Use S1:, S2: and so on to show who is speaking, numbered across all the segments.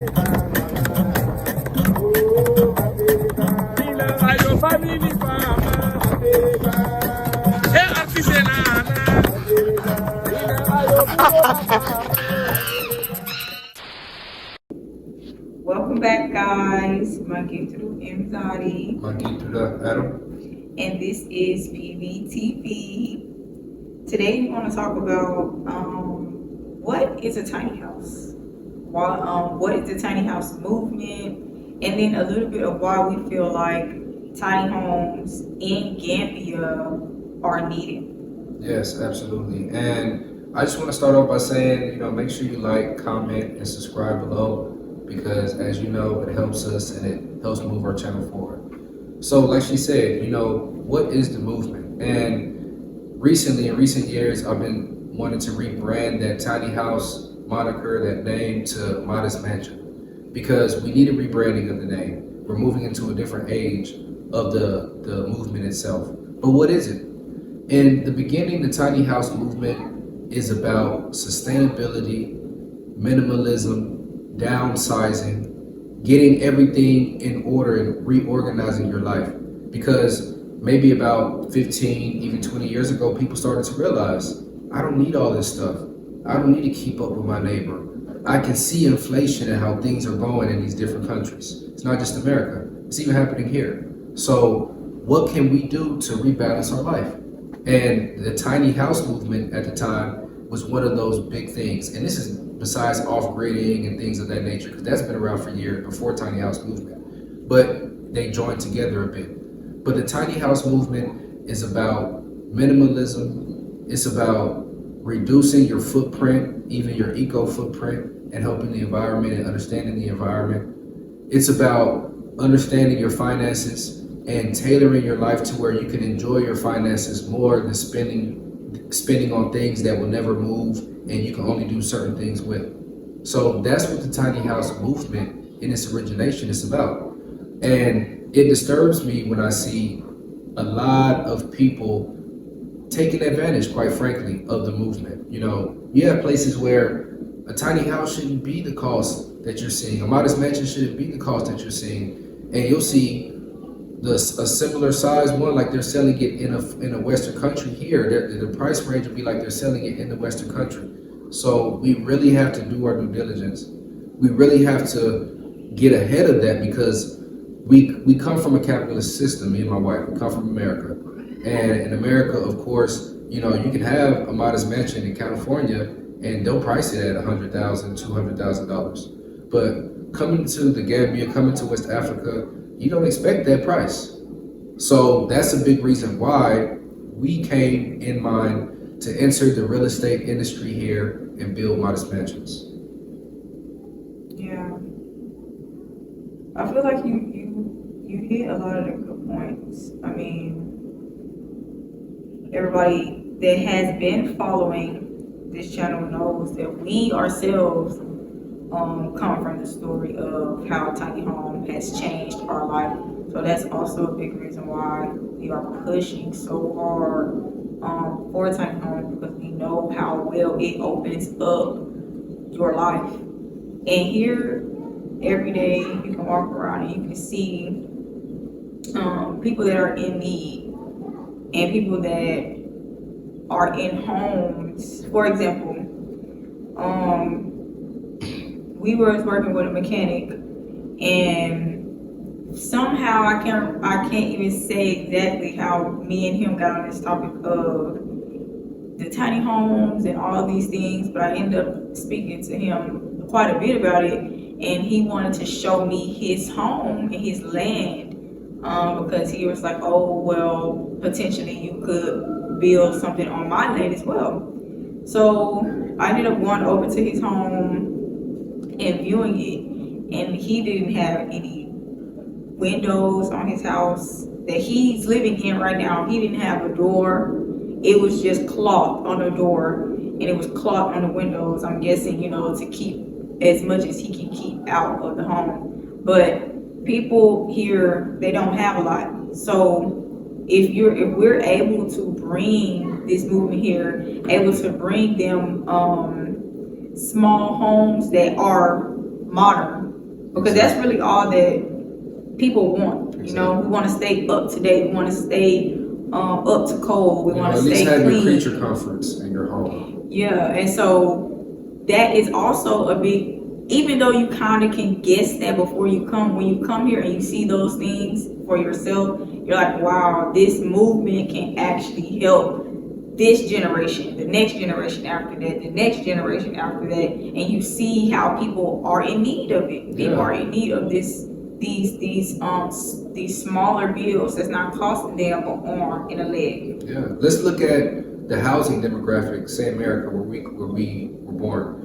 S1: Welcome back, guys. Monkey through Anxiety.
S2: Monkey through the Adam.
S1: And this is PVTV. Today, we want to talk about what is a tiny house? What is the tiny house movement? And then a little bit of why we feel like tiny homes in Gambia are needed.
S2: Yes, absolutely. And I just want to start off by saying, make sure you like, comment, and subscribe below because, as you know, it helps us and it helps move our channel forward. So, like she said, what is the movement? And recently, in recent years, I've been wanting to rebrand that tiny house moniker, that name, to Modest Mansion because we need a rebranding of the name. We're moving into a different age of the movement itself. But what is it? In the beginning, the tiny house movement is about sustainability, minimalism, downsizing, getting everything in order and reorganizing your life. Because maybe about 15, even 20 years ago, people started to realize, I don't need all this stuff. I don't need to keep up with my neighbor. I can see inflation and how things are going in these different countries. It's not just America, it's even happening here. So what can we do to rebalance our life? And the tiny house movement at the time was one of those big things. And this is besides off-gridding and things of that nature, because that's been around for years before tiny house movement. But they joined together a bit. But the tiny house movement is about minimalism. It's about reducing your footprint, even your eco footprint, and helping the environment and understanding the environment. It's about understanding your finances and tailoring your life to where you can enjoy your finances more than spending on things that will never move and you can only do certain things with. So that's what the tiny house movement in its origination is about. And it disturbs me when I see a lot of people taking advantage, quite frankly, of the movement. You have places where a tiny house shouldn't be the cost that you're seeing. A modest mansion shouldn't be the cost that you're seeing. And you'll see a similar size one, like they're selling it in a Western country here. The price range will be like they're selling it in the Western country. So we really have to do our due diligence. We really have to get ahead of that because we come from a capitalist system, me and my wife. We come from America. And in America, of course, you can have a modest mansion in California and they'll price it at $100,000, $200,000. But coming to the Gambia, coming to West Africa, you don't expect that price. So that's a big reason why we came in mind to enter the real estate industry here and build modest mansions.
S1: Yeah. I feel like you hit a lot of the good points. I mean, everybody that has been following this channel knows that we ourselves come from the story of how tiny home has changed our life. So that's also a big reason why we are pushing so hard for tiny home, because we know how well it opens up your life. And here, every day, you can walk around and you can see people that are in need and people that are in homes. For example, we were working with a mechanic, and somehow I can't even say exactly how me and him got on this topic of the tiny homes and all these things, but I ended up speaking to him quite a bit about it, and he wanted to show me his home and his land because he was like, oh, well, potentially you could build something on my land as well. So I ended up going over to his home and viewing it, and he didn't have any windows on his house that he's living in right now. He didn't have a door. It was just cloth on the door, and it was cloth on the windows, I'm guessing, to keep as much as he can keep out of the home. But people here, they don't have a lot. So if we're able to bring this movement here, able to bring them small homes that are modern, because that's really all that people want. You know, we want to stay up to date. We want to stay up to code. We want to stay
S2: at least have
S1: clean.
S2: your creature comforts in your home.
S1: Yeah, and so that is also a big. Even though you kind of can guess that before you come, when you come here and you see those things for yourself, you're like, wow, this movement can actually help this generation, the next generation after that, the next generation after that, and you see how people are in need of it. People are in need of these smaller bills that's not costing them an arm and a leg.
S2: Yeah, let's look at the housing demographic, say America, where we were born.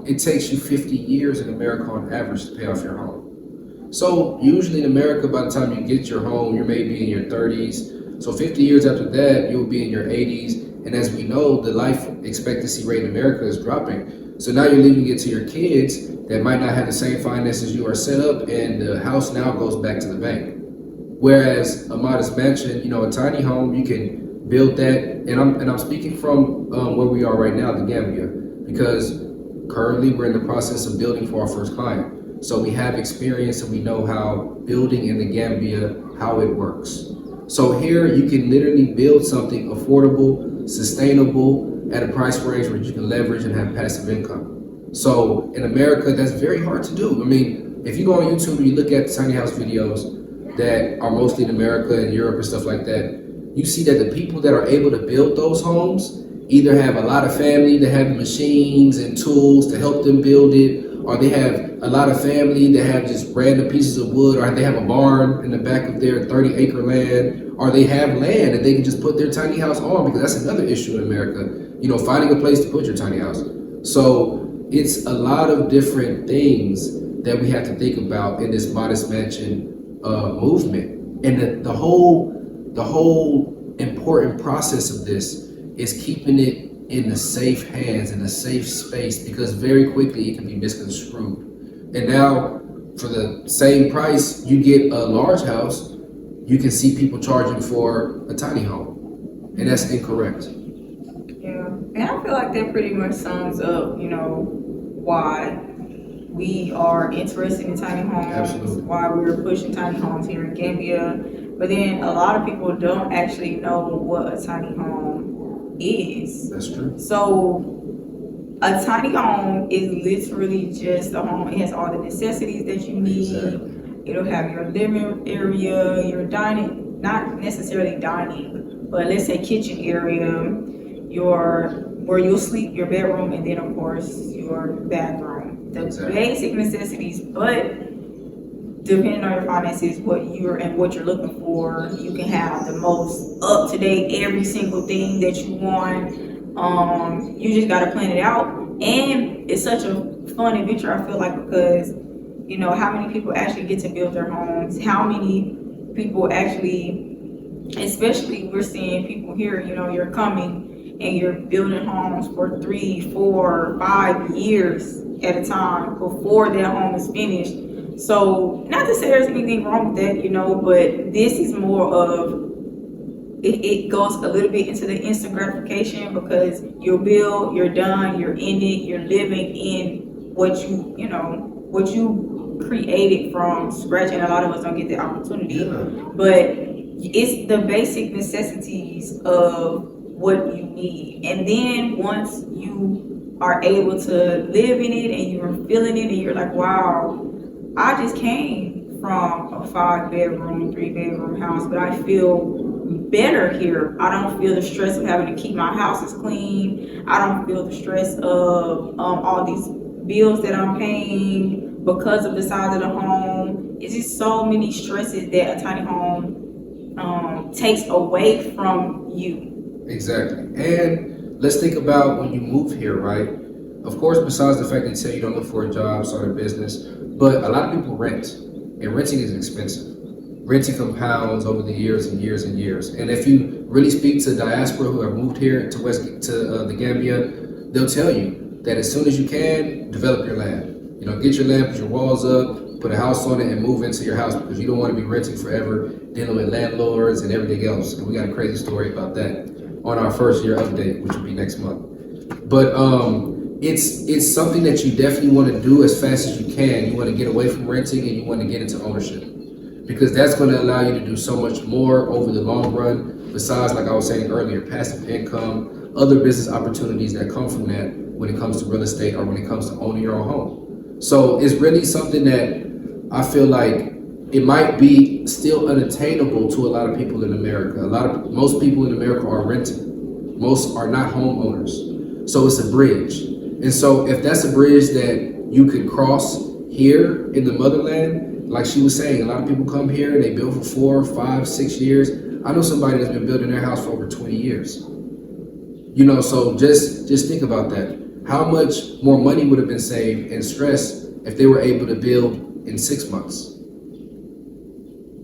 S2: It takes you 50 years in America on average to pay off your home. So usually in America, by the time you get your home, you're maybe in your 30s. So 50 years after that, you'll be in your 80s. And as we know, the life expectancy rate in America is dropping. So now you're leaving it to your kids that might not have the same finances you are set up, and the house now goes back to the bank. Whereas a modest mansion, a tiny home, you can build that. And I'm speaking from where we are right now, the Gambia, because currently we're in the process of building for our first client. So we have experience and we know how building in the Gambia, how it works. So here you can literally build something affordable, sustainable, at a price range where you can leverage and have passive income. So in America, that's very hard to do. I mean, if you go on YouTube and you look at tiny house videos that are mostly in America and Europe and stuff like that, you see that the people that are able to build those homes either have a lot of family that have machines and tools to help them build it, or they have a lot of family that have just random pieces of wood, or they have a barn in the back of their 30-acre land, or they have land that they can just put their tiny house on, because that's another issue in America, finding a place to put your tiny house. So it's a lot of different things that we have to think about in this modest mansion movement. And the whole important process of this is keeping it in the safe hands, in a safe space, because very quickly it can be misconstrued. And now, for the same price you get a large house, you can see people charging for a tiny home, and that's incorrect.
S1: Yeah, and I feel like that pretty much sums up, why we are interested in tiny homes,
S2: Absolutely.
S1: why we're pushing tiny homes here in Gambia. But then a lot of people don't actually know what a tiny home is.
S2: That's true.
S1: So a tiny home is literally just a home. It has all the necessities that you need.
S2: Exactly.
S1: It'll have your living area, your dining, not necessarily dining, but let's say kitchen area, where you'll sleep, your bedroom, and then of course your bathroom. The basic necessities, but depending on your finances, what you're looking for, you can have the most up to date every single thing that you want. You just gotta plan it out, and it's such a fun adventure. I feel like, because how many people actually get to build their homes? How many people actually, especially we're seeing people here. You're coming and you're building homes for 3, 4, 5 years at a time before that home is finished. So, not to say there's anything wrong with that, but this is more of, it goes a little bit into the instant gratification, because you build, you're done, you're in it, you're living in what you created from scratch, and a lot of us don't get the opportunity.
S2: Yeah.
S1: But it's the basic necessities of what you need. And then once you are able to live in it and you're feeling it and you're like, wow, I just came from a 5-bedroom, 3-bedroom house, but I feel better here. I don't feel the stress of having to keep my houses clean. I don't feel the stress of all these bills that I'm paying because of the size of the home. It's just so many stresses that a tiny home takes away from you.
S2: Exactly. And let's think about when you move here, right? Of course, besides the fact that you say you don't look for a job, start a business, but a lot of people rent, and renting is expensive. Renting compounds over the years and years and years. And if you really speak to diaspora who have moved here to the Gambia, they'll tell you that as soon as you can, develop your land. Get your land, put your walls up, put a house on it, and move into your house, because you don't want to be renting forever, dealing with landlords and everything else. And we got a crazy story about that on our first year update, which will be next month. But it's something that you definitely want to do as fast as you can. You want to get away from renting and you want to get into ownership, because that's going to allow you to do so much more over the long run. Besides, like I was saying earlier, passive income, other business opportunities that come from that when it comes to real estate or when it comes to owning your own home. So it's really something that I feel like it might be still unattainable to a lot of people in America. Most people in America are renting. Most are not homeowners. So it's a bridge. And so if that's a bridge that you could cross here in the motherland, like she was saying, a lot of people come here and they build for 4, 5, 6 years. I know somebody that's been building their house for over 20 years. You know, so just think about that. How much more money would have been saved and stress if they were able to build in 6 months?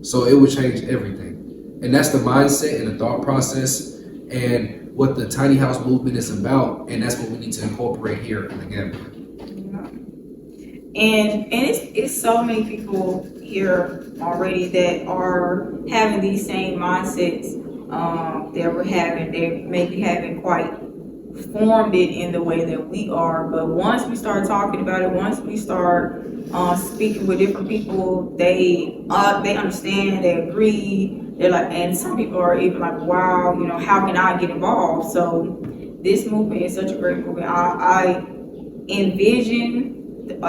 S2: So it would change everything. And that's the mindset and the thought process and what the tiny house movement is about. And that's what we need to incorporate here in the Gambia.
S1: And it's so many people here already that are having these same mindsets that we're having. They maybe haven't quite formed it in the way that we are, but once we start talking about it, once we start speaking with different people, they understand, they agree. They're like, and some people are even like, wow, you know, how can I get involved? So this movement is such a great movement. I envision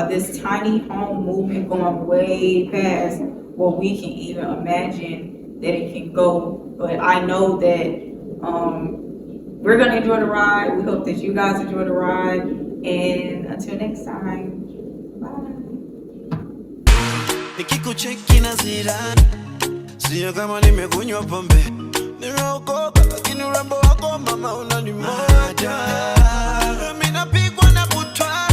S1: this tiny home movement going way past what we can even imagine that it can go. But I know that we're going to enjoy the ride. We hope that you guys enjoy the ride. And until next time, bye.
S3: Nikikucheki na zirani, sio kama nimekunywa pombe, nimeokoka lakini urembo wako mama unanimoja. Mimi napigwa na butwa.